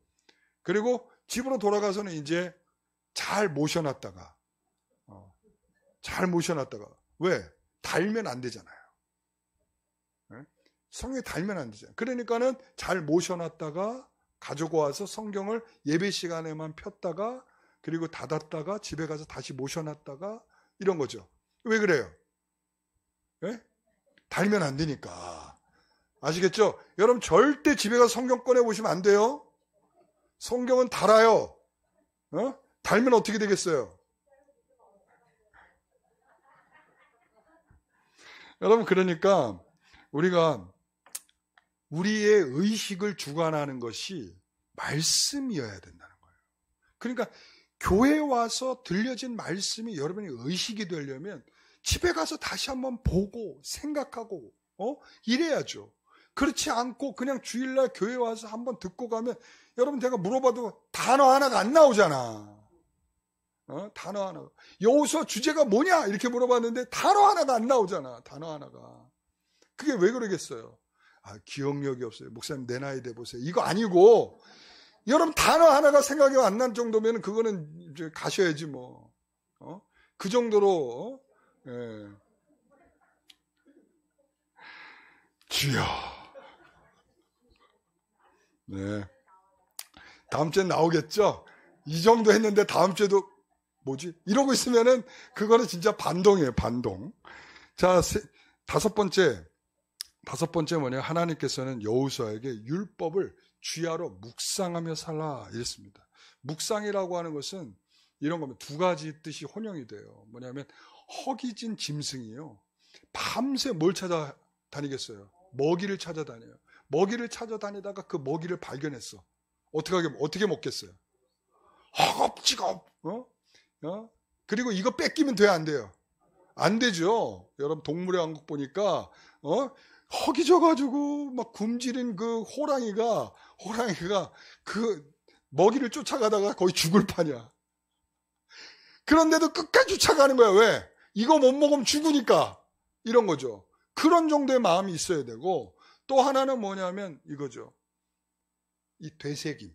그리고 집으로 돌아가서는 이제 잘 모셔놨다가 왜? 달면 안 되잖아요. 성경에 달면 안 되잖아요. 그러니까는 잘 모셔놨다가 가지고 와서 성경을 예배 시간에만 폈다가 그리고 닫았다가 집에 가서 다시 모셔놨다가 이런 거죠. 왜 그래요? 네? 달면 안 되니까. 아시겠죠? 여러분 절대 집에 가서 성경 꺼내 보시면 안 돼요. 성경은 달아요. 달면 어떻게 되겠어요? 여러분 그러니까 우리가 우리의 의식을 주관하는 것이 말씀이어야 된다는 거예요. 그러니까 교회에 와서 들려진 말씀이 여러분의 의식이 되려면 집에 가서 다시 한번 보고 생각하고 이래야죠. 그렇지 않고 그냥 주일날 교회 와서 한번 듣고 가면 여러분 제가 물어봐도 단어 하나가 안 나오잖아. 단어 하나가. 여호수아 주제가 뭐냐 이렇게 물어봤는데 단어 하나가 안 나오잖아. 단어 하나가. 그게 왜 그러겠어요? 기억력이 없어요. 목사님 내 나이 돼 보세요. 이거 아니고 여러분 단어 하나가 생각이 안 난 정도면 그거는 이제 가셔야지 뭐. 그 정도로 예. 주여. 네. 다음 주에 나오겠죠? 이 정도 했는데 다음 주에도 뭐지? 이러고 있으면은 그거는 진짜 반동이에요. 반동. 자, 다섯 번째 뭐냐? 하나님께서는 여호수아에게 율법을 주야로 묵상하며 살라 이랬습니다. 묵상이라고 하는 것은 이런 겁니다. 두 가지 뜻이 혼용이 돼요. 뭐냐면 허기진 짐승이요. 밤새 뭘 찾아다니겠어요? 먹이를 찾아다녀요. 먹이를 찾아다니다가 그 먹이를 발견했어. 어떻게 먹겠어요? 허겁지겁. 그리고 이거 뺏기면 돼요, 안 돼요? 안 되죠. 여러분 동물의 왕국 보니까 허기져가지고 막 굶주린 그 호랑이가 그 먹이를 쫓아가다가 거의 죽을 판이야. 그런데도 끝까지 쫓아가는 거야. 왜? 이거 못 먹으면 죽으니까. 이런 거죠. 그런 정도의 마음이 있어야 되고 또 하나는 뭐냐면 이거죠. 이 되새김질.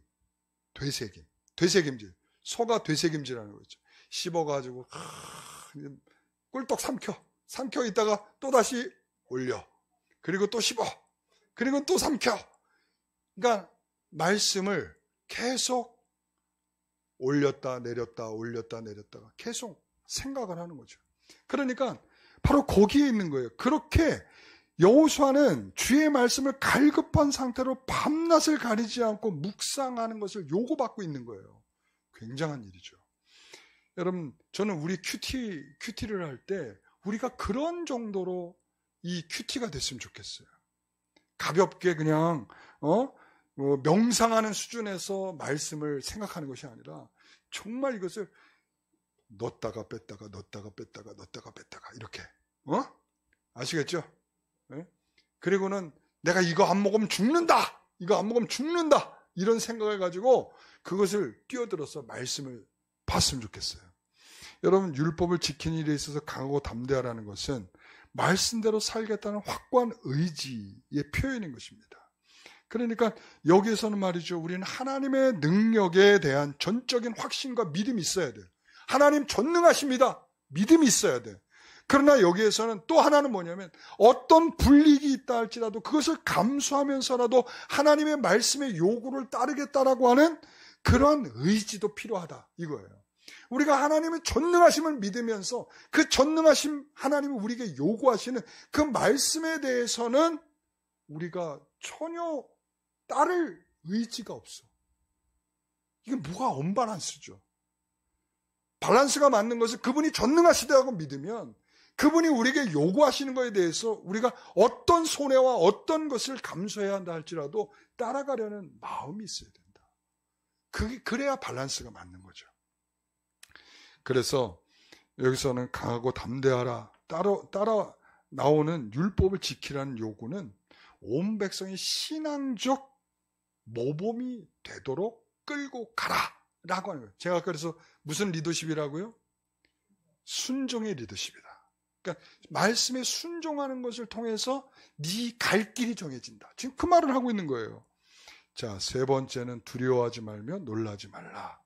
소가 되새김질하는 거죠. 씹어가지고 꿀떡 삼켜 있다가 또 다시 올려. 그리고 또 씹어. 그리고 또 삼켜. 그러니까 말씀을 계속 올렸다 내렸다 올렸다 내렸다가 계속 생각을 하는 거죠. 그러니까 바로 거기에 있는 거예요. 그렇게 여호수아는 주의 말씀을 갈급한 상태로 밤낮을 가리지 않고 묵상하는 것을 요구받고 있는 거예요. 굉장한 일이죠. 여러분, 저는 우리 큐티를 할 때 우리가 그런 정도로 이 큐티가 됐으면 좋겠어요. 가볍게 그냥 명상하는 수준에서 말씀을 생각하는 것이 아니라 정말 이것을 넣었다가 뺐다가 넣었다가 뺐다가 넣었다가 뺐다가 이렇게 아시겠죠? 네? 그리고는 내가 이거 안 먹으면 죽는다, 이거 안 먹으면 죽는다, 이런 생각을 가지고 그것을 뛰어들어서 말씀을 봤으면 좋겠어요. 여러분, 율법을 지키는 일에 있어서 강하고 담대하라는 것은 말씀대로 살겠다는 확고한 의지의 표현인 것입니다. 그러니까 여기에서는 말이죠, 우리는 하나님의 능력에 대한 전적인 확신과 믿음이 있어야 돼요. 하나님 전능하십니다. 믿음이 있어야 돼요. 그러나 여기에서는 또 하나는 뭐냐면 어떤 불이익이 있다 할지라도 그것을 감수하면서라도 하나님의 말씀의 요구를 따르겠다라고 하는 그런 의지도 필요하다 이거예요. 우리가 하나님의 전능하심을 믿으면서 그 전능하심 하나님이 우리에게 요구하시는 그 말씀에 대해서는 우리가 전혀 따를 의지가 없어. 이게 뭐가 언밸런스죠. 밸런스가 맞는 것은 그분이 전능하시다고 믿으면 그분이 우리에게 요구하시는 것에 대해서 우리가 어떤 손해와 어떤 것을 감수해야 한다 할지라도 따라가려는 마음이 있어야 된다. 그래야 밸런스가 맞는 거죠. 그래서 여기서는 강하고 담대하라, 따라 나오는 율법을 지키라는 요구는 온 백성이 신앙적 모범이 되도록 끌고 가라라고 하는 거예요. 제가 그래서 무슨 리더십이라고요? 순종의 리더십이다. 그러니까 말씀에 순종하는 것을 통해서 네 갈 길이 정해진다. 지금 그 말을 하고 있는 거예요. 자, 세 번째는 두려워하지 말며 놀라지 말라.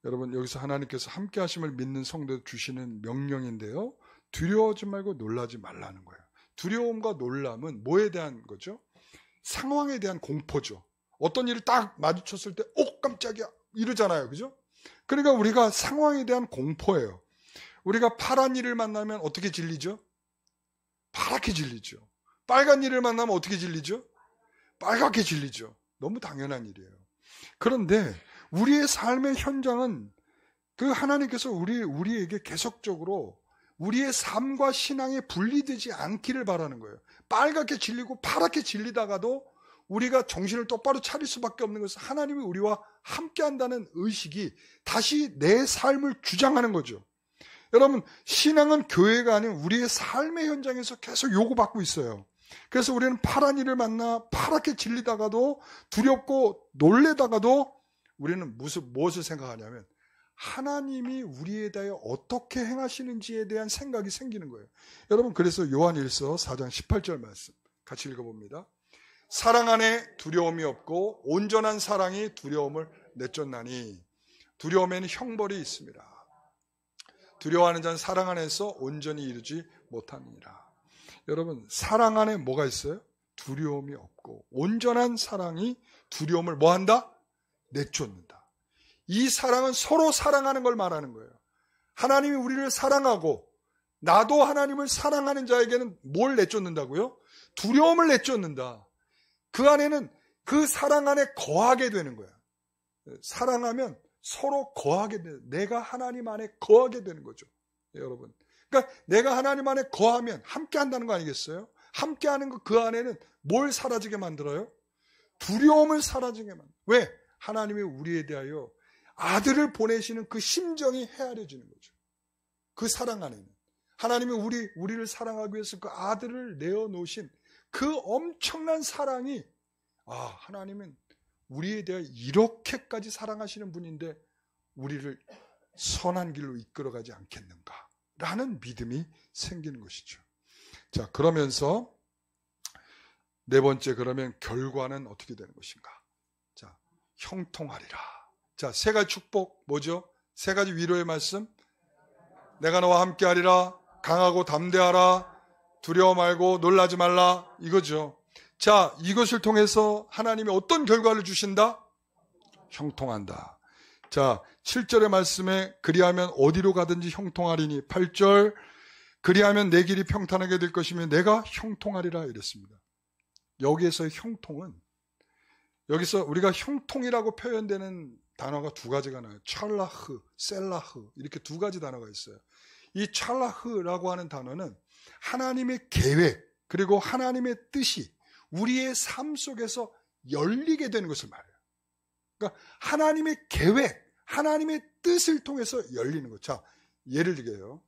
여러분, 여기서 하나님께서 함께 하심을 믿는 성도 주시는 명령인데요. 두려워하지 말고 놀라지 말라는 거예요. 두려움과 놀람은 뭐에 대한 거죠? 상황에 대한 공포죠. 어떤 일을 딱 마주쳤을 때 깜짝이야 이러잖아요. 그죠? 그러니까 우리가 상황에 대한 공포예요. 우리가 파란 일을 만나면 어떻게 질리죠? 파랗게 질리죠. 빨간 일을 만나면 어떻게 질리죠? 빨갛게 질리죠. 너무 당연한 일이에요. 그런데 우리의 삶의 현장은 그 하나님께서 우리에게 계속적으로 우리의 삶과 신앙이 분리되지 않기를 바라는 거예요. 빨갛게 질리고 파랗게 질리다가도 우리가 정신을 똑바로 차릴 수밖에 없는 것은 하나님이 우리와 함께한다는 의식이 다시 내 삶을 주장하는 거죠. 여러분, 신앙은 교회가 아닌 우리의 삶의 현장에서 계속 요구받고 있어요. 그래서 우리는 파란 일을 만나 파랗게 질리다가도 두렵고 놀래다가도 우리는 무엇을 생각하냐면 하나님이 우리에 대하여 어떻게 행하시는지에 대한 생각이 생기는 거예요. 여러분, 그래서 요한일서 4장 18절 말씀 같이 읽어봅니다. 사랑 안에 두려움이 없고 온전한 사랑이 두려움을 내쫓나니 두려움에는 형벌이 있습니다. 두려워하는 자는 사랑 안에서 온전히 이루지 못하느니라. 여러분, 사랑 안에 뭐가 있어요? 두려움이 없고 온전한 사랑이 두려움을 뭐한다? 내쫓는다. 이 사랑은 서로 사랑하는 걸 말하는 거예요. 하나님이 우리를 사랑하고 나도 하나님을 사랑하는 자에게는 뭘 내쫓는다고요? 두려움을 내쫓는다. 그 안에는 그 사랑 안에 거하게 되는 거야. 사랑하면 서로 거하게 되는, 내가 하나님 안에 거하게 되는 거죠. 여러분. 그러니까 내가 하나님 안에 거하면 함께 한다는 거 아니겠어요? 함께 하는 거 그 안에는 뭘 사라지게 만들어요? 두려움을 사라지게 만들어요. 왜? 하나님이 우리에 대하여 아들을 보내시는 그 심정이 헤아려지는 거죠. 그 사랑 안에는. 하나님이 우리를 사랑하기 위해서 그 아들을 내어놓으신 그 엄청난 사랑이, 하나님은 우리에 대해 이렇게까지 사랑하시는 분인데 우리를 선한 길로 이끌어가지 않겠는가 라는 믿음이 생기는 것이죠. 자, 그러면서 네 번째, 그러면 결과는 어떻게 되는 것인가? 자, 형통하리라. 자, 세 가지 축복 뭐죠? 세 가지 위로의 말씀. 내가 너와 함께하리라. 강하고 담대하라. 두려워 말고 놀라지 말라. 이거죠. 자, 이것을 통해서 하나님이 어떤 결과를 주신다? 형통한다. 자, 7절의 말씀에 그리하면 어디로 가든지 형통하리니, 8절 그리하면 내 길이 평탄하게 될 것이며 내가 형통하리라 이랬습니다. 여기에서의 형통은, 여기서 우리가 형통이라고 표현되는 단어가 두 가지가 나와요. 찰라흐, 셀라흐, 이렇게 두 가지 단어가 있어요. 이 찰라흐라고 하는 단어는 하나님의 계획 그리고 하나님의 뜻이 우리의 삶 속에서 열리게 되는 것을 말해요. 그러니까 하나님의 계획, 하나님의 뜻을 통해서 열리는 것. 자, 예를 들게요.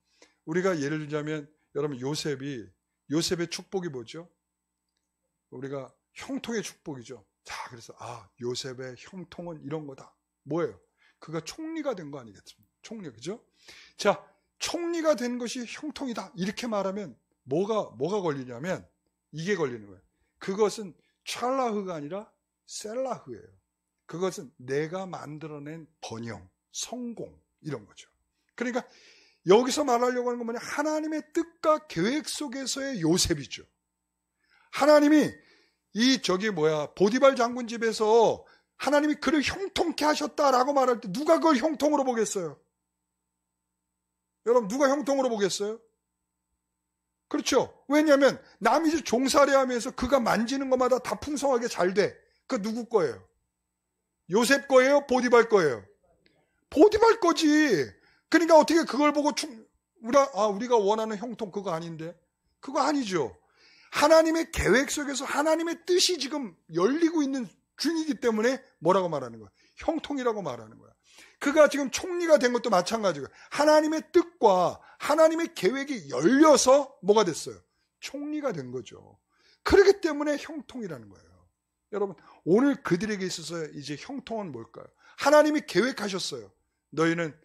우리가 예를 들자면 여러분 요셉의 축복이 뭐죠? 우리가 형통의 축복이죠. 자, 그래서 요셉의 형통은 이런 거다. 뭐예요? 그가 총리가 된 거 아니겠습니까? 총리, 그죠? 자, 총리가 된 것이 형통이다. 이렇게 말하면 뭐가 걸리냐면 이게 걸리는 거예요. 그것은 찰라흐가 아니라 셀라흐예요. 그것은 내가 만들어낸 번영, 성공 이런 거죠. 그러니까 여기서 말하려고 하는 건 뭐냐? 하나님의 뜻과 계획 속에서의 요셉이죠. 하나님이 보디발 장군 집에서 하나님이 그를 형통케 하셨다라고 말할 때 누가 그걸 형통으로 보겠어요? 여러분, 누가 형통으로 보겠어요? 그렇죠. 왜냐하면 남이 이제 종살이 하면서 그가 만지는 것마다 다 풍성하게 잘 돼. 그 누구 거예요? 요셉 거예요? 보디발 거예요? 보디발 거지. 그러니까 어떻게 그걸 보고 우리가 원하는 형통 그거 아닌데? 그거 아니죠. 하나님의 계획 속에서 하나님의 뜻이 지금 열리고 있는 중이기 때문에 뭐라고 말하는 거야? 형통이라고 말하는 거야. 그가 지금 총리가 된 것도 마찬가지고요. 하나님의 뜻과 하나님의 계획이 열려서 뭐가 됐어요? 총리가 된 거죠. 그렇기 때문에 형통이라는 거예요. 여러분, 오늘 그들에게 있어서 이제 형통은 뭘까요? 하나님이 계획하셨어요. 너희는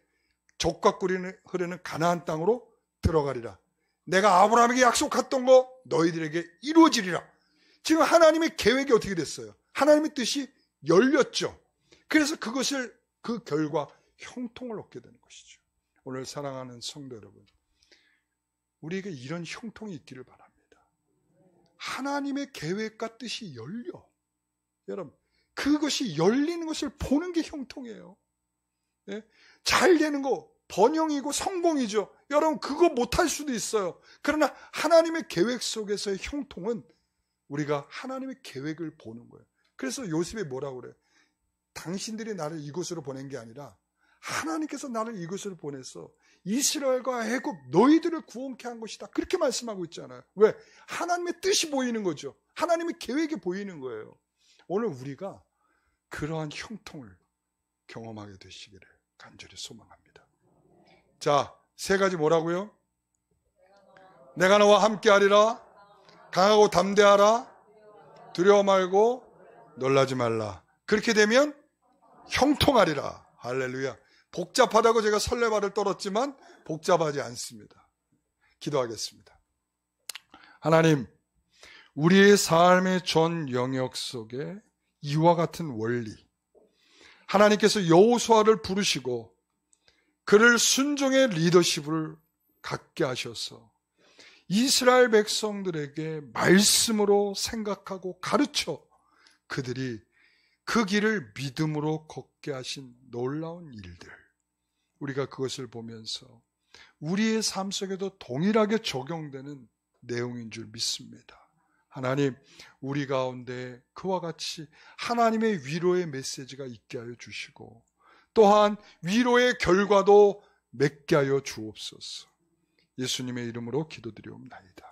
젖과 꿀이 흐르는 가나안 땅으로 들어가리라. 내가 아브라함에게 약속했던 거 너희들에게 이루어지리라. 지금 하나님의 계획이 어떻게 됐어요? 하나님의 뜻이 열렸죠. 그래서 그 결과 형통을 얻게 되는 것이죠. 오늘 사랑하는 성도 여러분, 우리에게 이런 형통이 있기를 바랍니다. 하나님의 계획과 뜻이 열려. 여러분, 그것이 열리는 것을 보는 게 형통이에요. 네? 잘 되는 거 번영이고 성공이죠. 여러분, 그거 못할 수도 있어요. 그러나 하나님의 계획 속에서의 형통은 우리가 하나님의 계획을 보는 거예요. 그래서 요셉이 뭐라고 그래요? 당신들이 나를 이곳으로 보낸 게 아니라 하나님께서 나를 이곳으로 보내서 이스라엘과 애굽 너희들을 구원케 한 것이다. 그렇게 말씀하고 있잖아요. 왜? 하나님의 뜻이 보이는 거죠. 하나님의 계획이 보이는 거예요. 오늘 우리가 그러한 형통을 경험하게 되시기를 간절히 소망합니다. 자, 세 가지 뭐라고요? 내가 너와 함께하리라. 강하고 담대하라. 두려워 말고 놀라지 말라. 그렇게 되면 형통하리라. 할렐루야. 복잡하다고 제가 설레발을 떨었지만 복잡하지 않습니다. 기도하겠습니다. 하나님, 우리의 삶의 전 영역 속에 이와 같은 원리, 하나님께서 여호수아를 부르시고 그를 순종의 리더십을 갖게 하셔서 이스라엘 백성들에게 말씀으로 생각하고 가르쳐 그들이 그 길을 믿음으로 걷게 하신 놀라운 일들, 우리가 그것을 보면서 우리의 삶 속에도 동일하게 적용되는 내용인 줄 믿습니다. 하나님, 우리 가운데 그와 같이 하나님의 위로의 메시지가 있게 하여 주시고 또한 위로의 결과도 맺게 하여 주옵소서. 예수님의 이름으로 기도드리옵나이다.